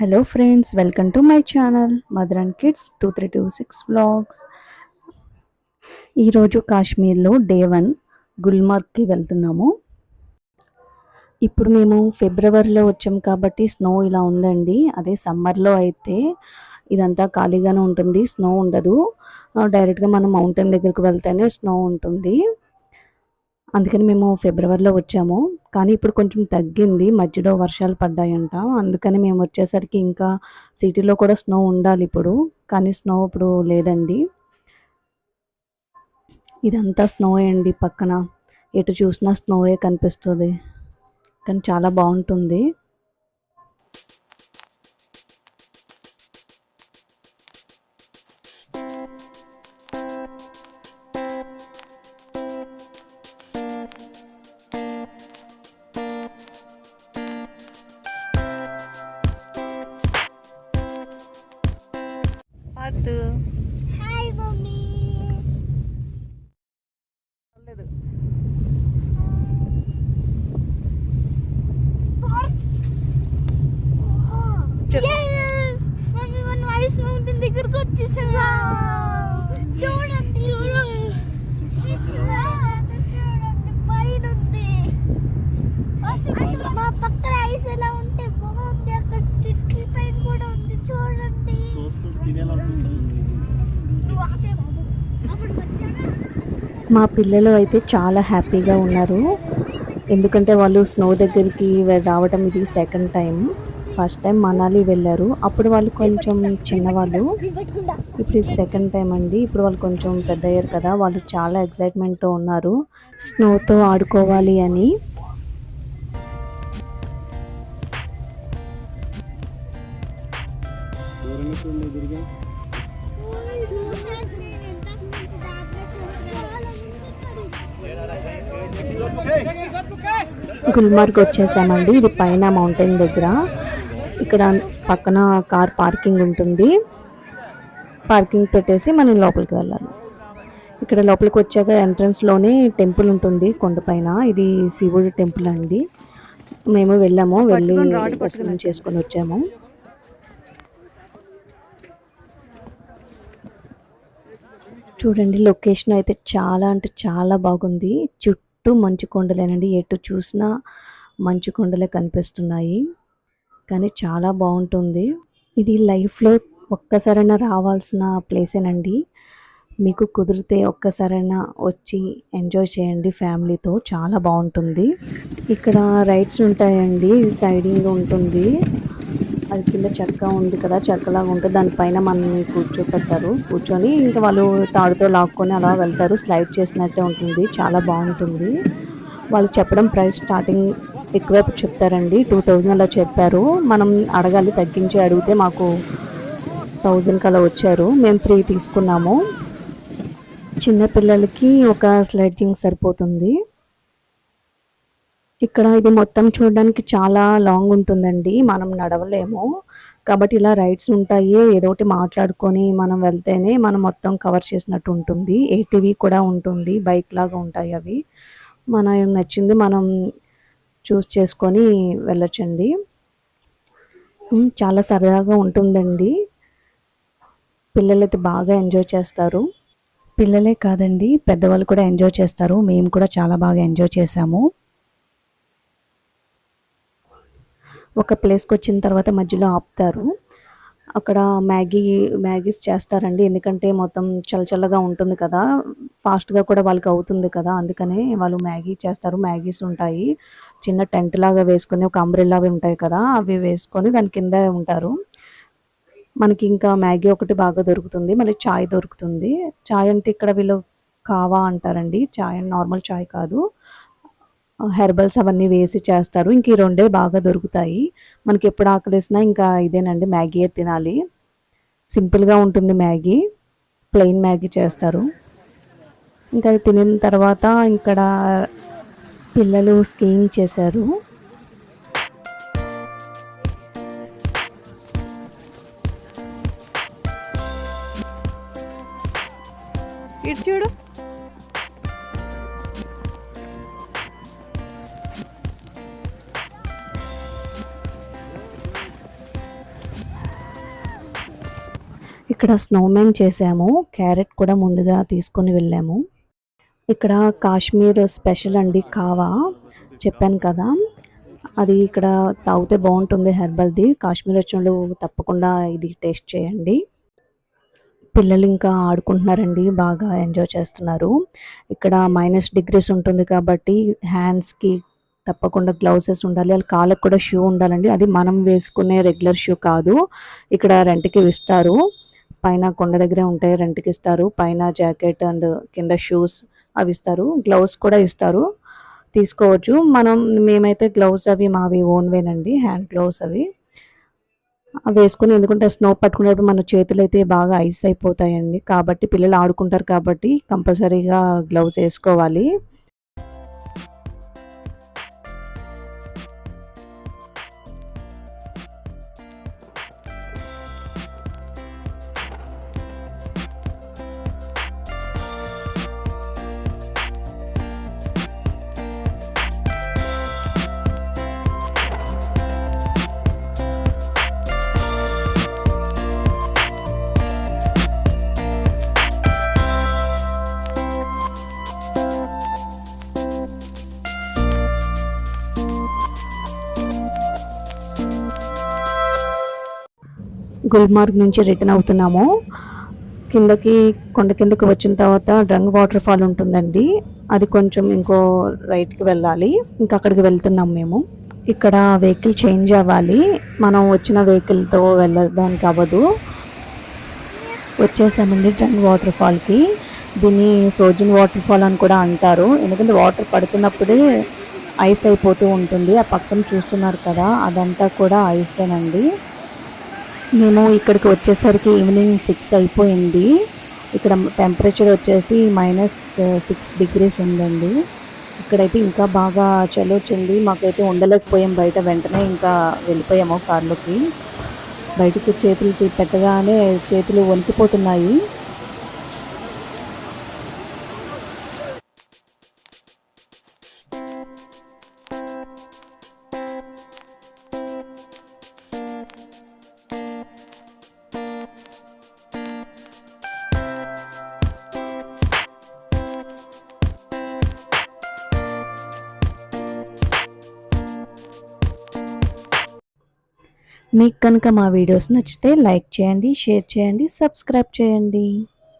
Hello friends, welcome to my channel mother and kids 2326 vlogs. ఈరోజు కాశ్మీర్లో day 1 గుల్మార్గ్కి వెళ్తున్నాము. ఇప్పుడు మేము ఫిబ్రవరిలో వచ్చాం కాబట్టి స్నో ఇలా ఉందండి. అదే సమ్మర్లో అయితే ఇదంతా ఖాళీగానే ఉంటుంది, స్నో ఉండదు. డైరెక్ట్గా మనం మౌంటైన్ దగ్గరికి వెళ్తేనే స్నో ఉంటుంది. అందుకని మేము ఫిబ్రవరిలో వచ్చాము. కానీ ఇప్పుడు కొంచెం తగ్గింది, మధ్యలో వర్షాలు పడ్డాయంట. అందుకని మేము వచ్చేసరికి ఇంకా సిటీలో కూడా స్నో ఉండాలి ఇప్పుడు, కానీ స్నో ఇప్పుడు లేదండి. ఇదంతా స్నోయే అండి, పక్కన ఎటు చూసినా స్నోయే కనిపిస్తుంది. కానీ చాలా బాగుంటుంది. Hi mummy. మమ్మీ మన వైస్ మౌంటైన్ దగ్గరకు వచ్చేసాం. చూడండి చూడండి పైన ఉంది. మా పక్కన ఐస్ ఎలా ఉంటే బాగుంది, అక్కడ చెట్ల పైన కూడా ఉంది చూడండి. మా పిల్లలు అయితే చాలా హ్యాపీగా ఉన్నారు, ఎందుకంటే వాళ్ళు స్నో దగ్గరికి రావడం ఇది second time. First time Manali వెళ్ళారు, అప్పుడు వాళ్ళు కొంచెం చిన్నవాళ్ళు. ఇప్పుడు ఇది సెకండ్ టైం అండి. ఇప్పుడు వాళ్ళు కొంచెం పెద్ద అయ్యారు కదా, వాళ్ళు చాలా ఎక్సైట్మెంట్తో ఉన్నారు స్నోతో ఆడుకోవాలి అని. గుల్మార్గ్ వచ్చేసామండి. ఇది పైన మౌంటైన్ దగ్గర. ఇక్కడ పక్కన కార్ పార్కింగ్ ఉంటుంది, పార్కింగ్ పెట్టేసి మనం లోపలికి వెళ్ళాలి. ఇక్కడ లోపలికి వచ్చాక ఎంట్రన్స్లోనే టెంపుల్ ఉంటుంది కొండపైన. ఇది శివుడి టెంపుల్ అండి. మేము వెళ్ళాము, వెళ్ళి దర్శనం చేసుకొని వచ్చాము. చూడండి, లొకేషన్ అయితే చాలా అంటే చాలా బాగుంది. చుట్టూ మంచు కొండలేనండి, ఎటు చూసినా మంచు కొండలే కనిపిస్తున్నాయి. కానీ చాలా బాగుంటుంది. ఇది లైఫ్లో ఒక్కసారైనా రావాల్సిన ప్లేసేనండి. మీకు కుదిరితే ఒక్కసారైనా వచ్చి ఎంజాయ్ చేయండి ఫ్యామిలీతో, చాలా బాగుంటుంది. ఇక్కడ రైడ్స్ ఉంటాయండి, సైడింగ్ ఉంటుంది. అది కింద చెక్క ఉంది కదా, చెక్కలాగా ఉంటుంది, దానిపైన మనల్ని కూర్చోపెడతారు. కూర్చొని ఇంకా వాళ్ళు తాడుతో లాక్కొని అలా వెళ్తారు. స్లైడ్ చేసినట్టే ఉంటుంది, చాలా బాగుంటుంది. వాళ్ళు చెప్పడం ప్రైస్ స్టార్టింగ్ ఎక్కువ చెప్తారండి, 2000 అలా చెప్పారు. మనం అడగాలి, తగ్గించి అడిగితే మాకు 1000 అలా వచ్చారు. మేము 3 తీసుకున్నాము. చిన్నపిల్లలకి ఒక స్లెడ్జింగ్ సరిపోతుంది. ఇక్కడ ఇది మొత్తం చూడడానికి చాలా లాంగ్ ఉంటుందండి, మనం నడవలేము. కాబట్టి ఇలా రైడ్స్ ఉంటాయి, ఏదో ఒకటి మాట్లాడుకొని మనం వెళ్తేనే మనం మొత్తం కవర్ చేసినట్టు ఉంటుంది. ఏటీవీ కూడా ఉంటుంది, బైక్ లాగా ఉంటాయి అవి. మనం నచ్చింది మనం చూస్ చేసుకొని వెళ్ళొచ్చండి. చాలా సరదాగా ఉంటుందండి, పిల్లలైతే బాగా ఎంజాయ్ చేస్తారు. పిల్లలే కాదండి, పెద్దవాళ్ళు కూడా ఎంజాయ్ చేస్తారు. మేము కూడా చాలా బాగా ఎంజాయ్ చేసాము. ఒక ప్లేస్కి వచ్చిన తర్వాత మధ్యలో ఆపుతారు, అక్కడ మ్యాగీస్ చేస్తారండి. ఎందుకంటే మొత్తం చల్లగా ఉంటుంది కదా, ఫాస్ట్గా కూడా వాళ్ళకి అవుతుంది కదా, అందుకనే వాళ్ళు మ్యాగీ చేస్తారు. మ్యాగీస్ ఉంటాయి, చిన్న టెంట్ లాగా వేసుకొని, ఒక అంబ్రెల్లా అవి ఉంటాయి కదా, అవి వేసుకొని దాని కింద ఉంటారు. మనకి ఇంకా మ్యాగీ ఒకటి బాగా దొరుకుతుంది, మళ్ళీ చాయ్ దొరుకుతుంది. చాయ్ అంటే ఇక్కడ వీళ్ళు కావా అంటారండి, చాయ్ నార్మల్ చాయ్ కాదు, హెర్బల్స్ అవన్నీ వేసి చేస్తారు. ఇంక ఈ రెండే బాగా దొరుకుతాయి. మనకి ఎప్పుడు ఆకలిసినా ఇంకా ఇదేనండి, మ్యాగీ తినాలి. సింపుల్గా ఉంటుంది మ్యాగీ, ప్లెయిన్ మ్యాగీ చేస్తారు. ఇంకా అది తినిన తర్వాత ఇక్కడ పిల్లలు స్కీయింగ్ చేశారు. ఇటు చూడు, ఇక్కడ స్నోమెన్ చేసాము. క్యారెట్ కూడా ముందుగా తీసుకొని వెళ్ళాము. ఇక్కడ కాశ్మీర్ స్పెషల్ అండి కావా, చెప్పాను కదా. అది ఇక్కడ తాగితే బాగుంటుంది, హెర్బల్ది. కాశ్మీర్ వచ్చినప్పుడు తప్పకుండా ఇది టేస్ట్ చేయండి. పిల్లలు ఇంకా ఆడుకుంటున్నారండి, బాగా ఎంజాయ్ చేస్తున్నారు. ఇక్కడ -డిగ్రీస్ ఉంటుంది కాబట్టి హ్యాండ్స్కి తప్పకుండా గ్లౌజెస్ ఉండాలి. వాళ్ళ కాళ్ళకు కూడా షూ ఉండాలండి. అది మనం వేసుకునే రెగ్యులర్ షూ కాదు, ఇక్కడ రెంట్కి ఇస్తారు. పైన కొండ దగ్గరే ఉంటాయి, రెంట్కి ఇస్తారు. పైన జాకెట్ అండ్ కింద షూస్ అవి ఇస్తారు. గ్లౌస్ కూడా ఇస్తారు, తీసుకోవచ్చు. మేమైతే గ్లౌస్ అవి మావి ఓన్వేనండి, హ్యాండ్ గ్లౌస్ అవి వేసుకుని, ఎందుకంటే స్నో పట్టుకునేటప్పుడు మన చేతులు అయితే బాగా ఐస్ అయిపోతాయండి. కాబట్టి పిల్లలు ఆడుకుంటారు కాబట్టి కంపల్సరీగా గ్లౌస్ వేసుకోవాలి. గుల్మార్గ్ నుంచి రిటర్న్ అవుతున్నాము. కొండ కిందకి వచ్చిన తర్వాత డ్రంగ్ వాటర్ ఫాల్ ఉంటుందండి, అది కొంచెం ఇంకో రైట్కి వెళ్ళాలి. ఇంకా అక్కడికి వెళ్తున్నాం మేము. ఇక్కడ వెహికల్ చేంజ్ అవ్వాలి, మనం వచ్చిన వెహికల్తో వెళ్ళడానికి అవ్వదు. వచ్చేసామండి డ్రంగ్ వాటర్ ఫాల్కి. దీన్ని ఫ్రోజన్ వాటర్ ఫాల్ అని కూడా అంటారు, ఎందుకంటే వాటర్ పడుతున్నప్పుడే ఐస్ అయిపోతూ ఉంటుంది. ఆ పక్కన చూస్తున్నారు కదా, అదంతా కూడా ఐసేనండి. మేము ఇక్కడికి వచ్చేసరికి ఈవినింగ్ 6 అయిపోయింది. ఇక్కడ టెంపరేచర్ వచ్చేసి -6 డిగ్రీస్ ఉందండి. ఇక్కడైతే ఇంకా బాగా చలి వచ్చింది, మాకైతే ఉండలేకపోయాం బయట. వెంటనే ఇంకా వెళ్ళిపోయాము కార్లోకి. బయటకు చేతులు పెట్టగానే చేతులు వణికిపోతున్నాయి. మీకు కనుక మా వీడియోస్ నచ్చితే లైక్ చేయండి, షేర్ చేయండి, సబ్స్క్రైబ్ చేయండి.